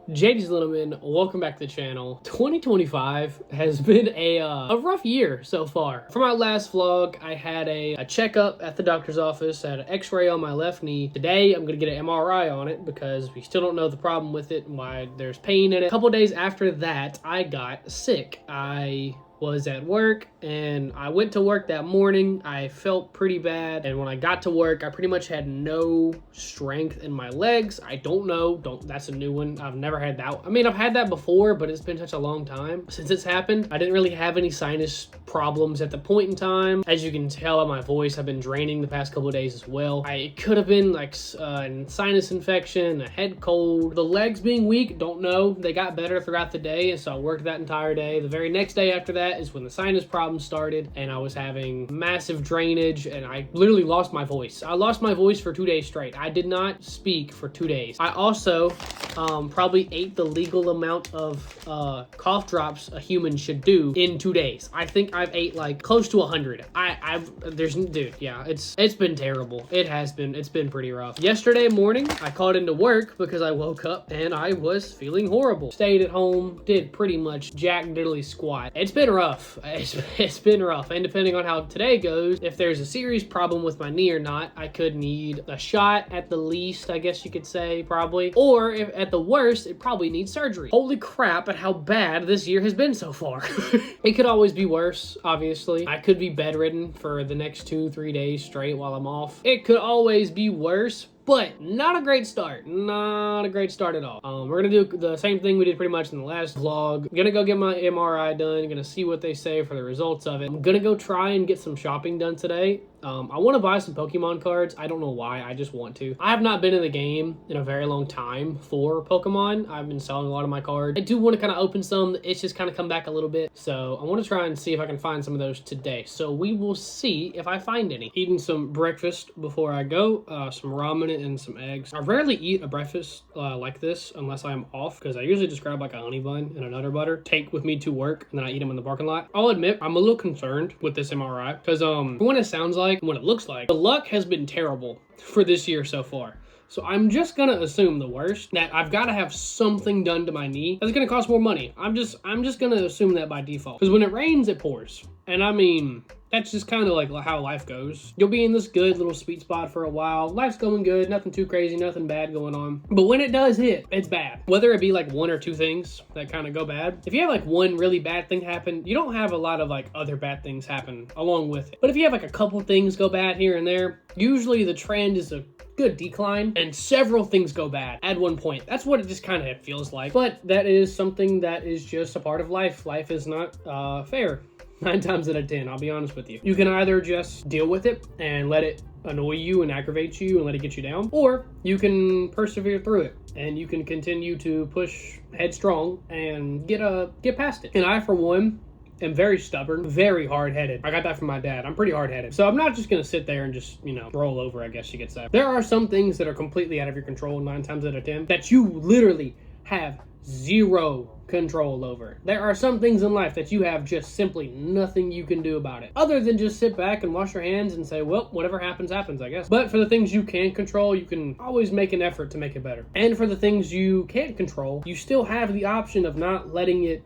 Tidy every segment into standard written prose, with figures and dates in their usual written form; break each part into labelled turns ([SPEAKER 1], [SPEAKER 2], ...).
[SPEAKER 1] JD's Littleman, welcome back to the channel. 2025 has been a rough year so far. For my last vlog, I had a checkup at the doctor's office. I had an x-ray on my left knee. Today, I'm gonna get an MRI on it because we still don't know the problem with it and why there's pain in it. A couple days after that, I got sick. I was at work and I went to work that morning. I felt pretty bad, and when I got to work, I pretty much had no strength in my legs. I don't know, that's a new one. I've never had that. I mean, I've had that before, but it's been such a long time since it's happened. I didn't really have any sinus problems at the point in time. As you can tell by my voice, I've been draining the past couple of days as well. It could have been like a sinus infection, a head cold. The legs being weak, don't know. They got better throughout the day, and so I worked that entire day. The very next day after that is when the sinus problems started, and I was having massive drainage, and I literally lost my voice. I lost my voice for 2 days straight. I did not speak for 2 days. I also probably ate the legal amount of cough drops a human should do in 2 days. I think I've ate like close to 100. Dude, yeah, it's been terrible. It's been pretty rough. Yesterday morning, I called into work because I woke up and I was feeling horrible. Stayed at home, did pretty much jack diddly squat. It's been rough. It's been rough, and depending on how today goes, if there's a serious problem with my knee or not, I could need a shot at the least, I guess you could say, probably, or if at the worst, it probably needs surgery. Holy crap at how bad this year has been so far. It could always be worse, obviously. I could be bedridden for the next 2-3 days straight while I'm off. It could always be worse, but not a great start. Not a great start at all. We're gonna do the same thing we did pretty much in the last vlog. I'm gonna go get my MRI done. Gonna see what they say for the results of it. I'm gonna go try and get some shopping done today. I want to buy some Pokemon cards. I don't know why, I just want to. I have not been in the game in a very long time for Pokemon. I've been selling a lot of my cards. I do want to kind of open some. It's just kind of come back a little bit. So I want to try and see if I can find some of those today. So we will see if I find any. Eating some breakfast before I go. Some ramen and some eggs. I rarely eat a breakfast like this unless I'm off, because I usually just grab like a honey bun and a Nutter Butter, take with me to work, and then I eat them in the parking lot. I'll admit, I'm a little concerned with this MRI because what it sounds like, what it looks like, the luck has been terrible for this year so far. So I'm just gonna assume the worst, that I've got to have something done to my knee that's gonna cost more money. I'm just gonna assume that by default, because when it rains, it pours. And I mean, that's just kind of like how life goes. You'll be in this good little sweet spot for a while. Life's going good, nothing too crazy, nothing bad going on. But when it does hit, it's bad. Whether it be like one or two things that kind of go bad. If you have like one really bad thing happen, you don't have a lot of like other bad things happen along with it. But if you have like a couple things go bad here and there, usually the trend is a good decline, and several things go bad at one point. That's what it just kind of feels like. But that is something that is just a part of life. Life is not fair 9 times out of 10, I'll be honest with you. You can either just deal with it and let it annoy you and aggravate you and let it get you down, or you can persevere through it and you can continue to push headstrong and get past it. And I, for one, am very stubborn, very hard-headed. I got that from my dad. I'm pretty hard-headed. So I'm not just gonna sit there and just, roll over, I guess you could say. There are some things that are completely out of your control 9 times out of 10 that you literally have zero control over. There are some things in life that you have just simply nothing you can do about it, other than just sit back and wash your hands and say, well, whatever happens, happens, I guess. But for the things you can control, you can always make an effort to make it better. And for the things you can't control, you still have the option of not letting it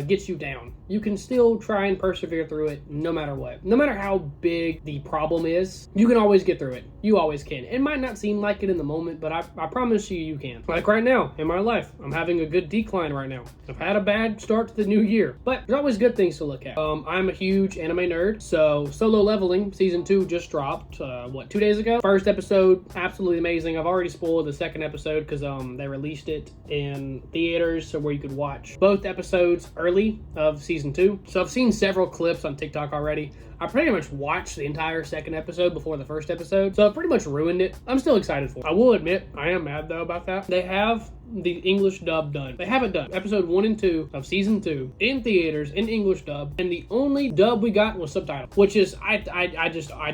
[SPEAKER 1] get you down. You can still try and persevere through it no matter what. No matter how big the problem is, you can always get through it. You always can. It might not seem like it in the moment, but I promise you can. Like right now in my life, I'm having a good decline right now. I've had a bad start to the new year, but there's always good things to look at. I'm a huge anime nerd, so Solo Leveling Season 2 just dropped, 2 days ago? First episode, absolutely amazing. I've already spoiled the second episode because they released it in theaters, so where you could watch both episodes early of Season 2. So I've seen several clips on TikTok already. I pretty much watched the entire second episode before the first episode, so I pretty much ruined it. I'm still excited for it. I will admit, I am mad though about that. They have the English dub done. They have it done. Episode 1 and 2 of Season 2 in theaters in English dub, and the only dub we got was subtitled, which is, I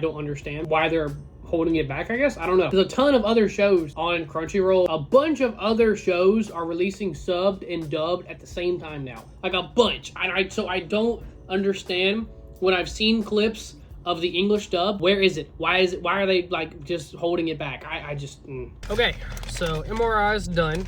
[SPEAKER 1] don't understand why they're holding it back, I guess. I don't know. There's a ton of other shows on Crunchyroll. A bunch of other shows are releasing subbed and dubbed at the same time now. Like a bunch. So I don't understand when I've seen clips of the English dub. Where is it? Why are they like just holding it back? I just Okay, so MRI is done.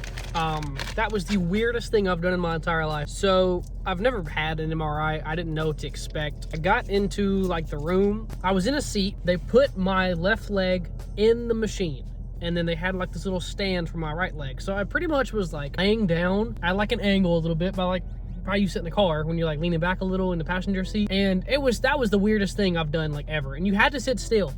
[SPEAKER 1] That was the weirdest thing I've done in my entire life. So I've never had an MRI. I didn't know what to expect. I got into like the room. I was in a seat. They put my left leg in the machine, and then they had like this little stand for my right leg. So I pretty much was like laying down at like an angle a little bit by like how you sit in the car when you're like leaning back a little in the passenger seat. And that was the weirdest thing I've done like ever. And you had to sit still.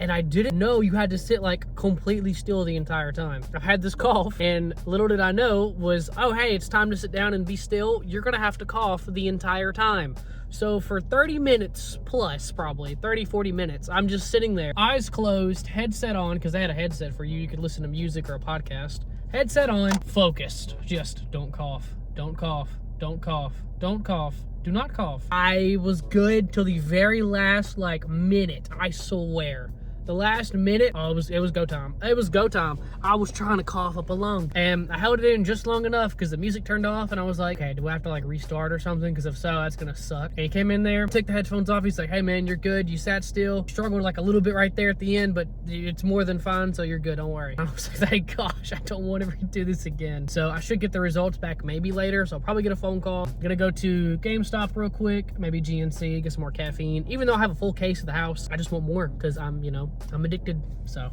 [SPEAKER 1] And I didn't know you had to sit like completely still the entire time. I've had this cough, and little did I know was, oh, hey, it's time to sit down and be still. You're gonna have to cough the entire time. So for 30 minutes plus, probably 30, 40 minutes, I'm just sitting there, eyes closed, headset on, because they had a headset for you. You could listen to music or a podcast. Headset on, focused. Just don't cough, don't cough, don't cough, don't cough. Do not cough. I was good till the very last like minute, I swear. The last minute, oh, it was go time. It was go time. I was trying to cough up a lung, and I held it in just long enough because the music turned off, and I was like, okay, do I have to like restart or something? Because if so, that's gonna suck. And he came in there, took the headphones off. He's like, hey man, you're good. You sat still. Struggled like a little bit right there at the end, but it's more than fine, so you're good. Don't worry. I was like, thank gosh, I don't want to redo this again. So I should get the results back maybe later. So I'll probably get a phone call. I'm gonna go to GameStop real quick, maybe GNC, get some more caffeine. Even though I have a full case at the house, I just want more because I'm addicted. So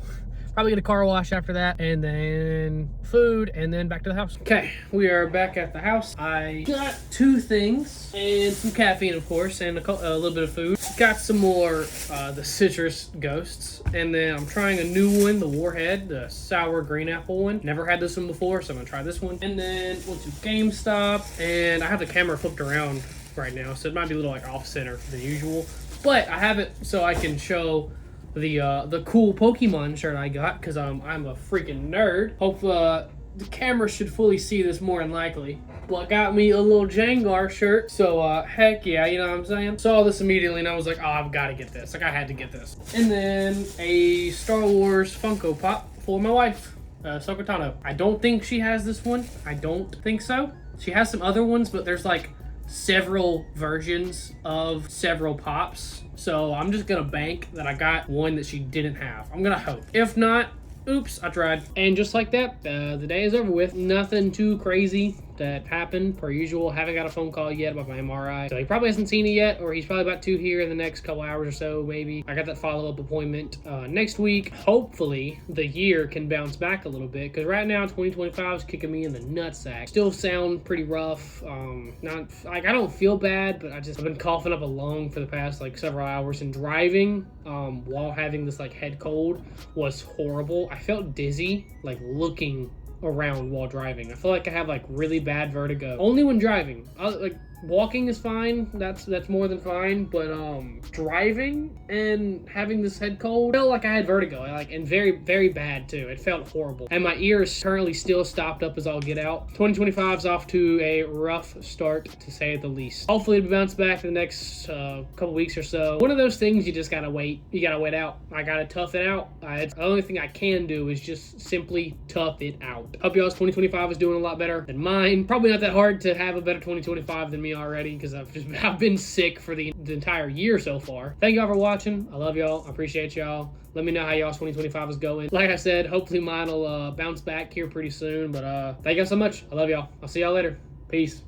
[SPEAKER 1] probably get a car wash after that, and then food, and then back to the house. Okay, we are back at the house. I got 2 things and some caffeine, of course, and a little bit of food. Got some more the citrus ghosts, and then I'm trying a new one, the Warhead, the sour green apple one. Never had this one before, so I'm gonna try this one. And then went to GameStop, and I have the camera flipped around right now, so it might be a little like off center than usual, but I have it so I can show the cool Pokemon shirt I got, because I'm a freaking nerd. Hope the camera should fully see this more than likely. Well, I got me a little Jengar shirt, so heck yeah, you know what I'm saying? Saw this immediately and I was like, oh, I've got to get this. Like, I had to get this. And then a Star Wars Funko Pop for my wife, Ahsoka Tano. I don't think she has this one. I don't think so. She has some other ones, but there's like several versions of several pops. So I'm just gonna bank that I got one that she didn't have. I'm gonna hope. If not, oops, I tried. And just like that, the day is over with. Nothing too crazy that happened per usual. Haven't got a phone call yet about my MRI. So he probably hasn't seen it yet, or he's probably about to here in the next couple hours or so, maybe. I got that follow-up appointment next week. Hopefully the year can bounce back a little bit, because right now 2025 is kicking me in the nutsack. Still sound pretty rough. Not like I don't feel bad, but I've been coughing up a lung for the past like several hours, and driving while having this like head cold was horrible. I felt dizzy like looking around while driving. I feel like I have like really bad vertigo only when driving. Like walking is fine, that's more than fine, but driving and having this head cold, I felt like I had vertigo, and very, very bad too. It felt horrible, and my ear is currently still stopped up as all get out. 2025 is off to a rough start, to say the least. Hopefully it'll bounce back in the next couple weeks or so. One of those things you just gotta wait. You gotta wait out. I gotta tough it out. The only thing I can do is just simply tough it out. Hope y'all's 2025 is doing a lot better than mine. Probably not that hard to have a better 2025 than me already, because I've been sick for the entire year so far. Thank y'all for watching. I love y'all. I appreciate y'all. Let me know how y'all's 2025 is going. Like I said, hopefully mine will bounce back here pretty soon. But thank y'all so much. I love y'all. I'll see y'all later. Peace.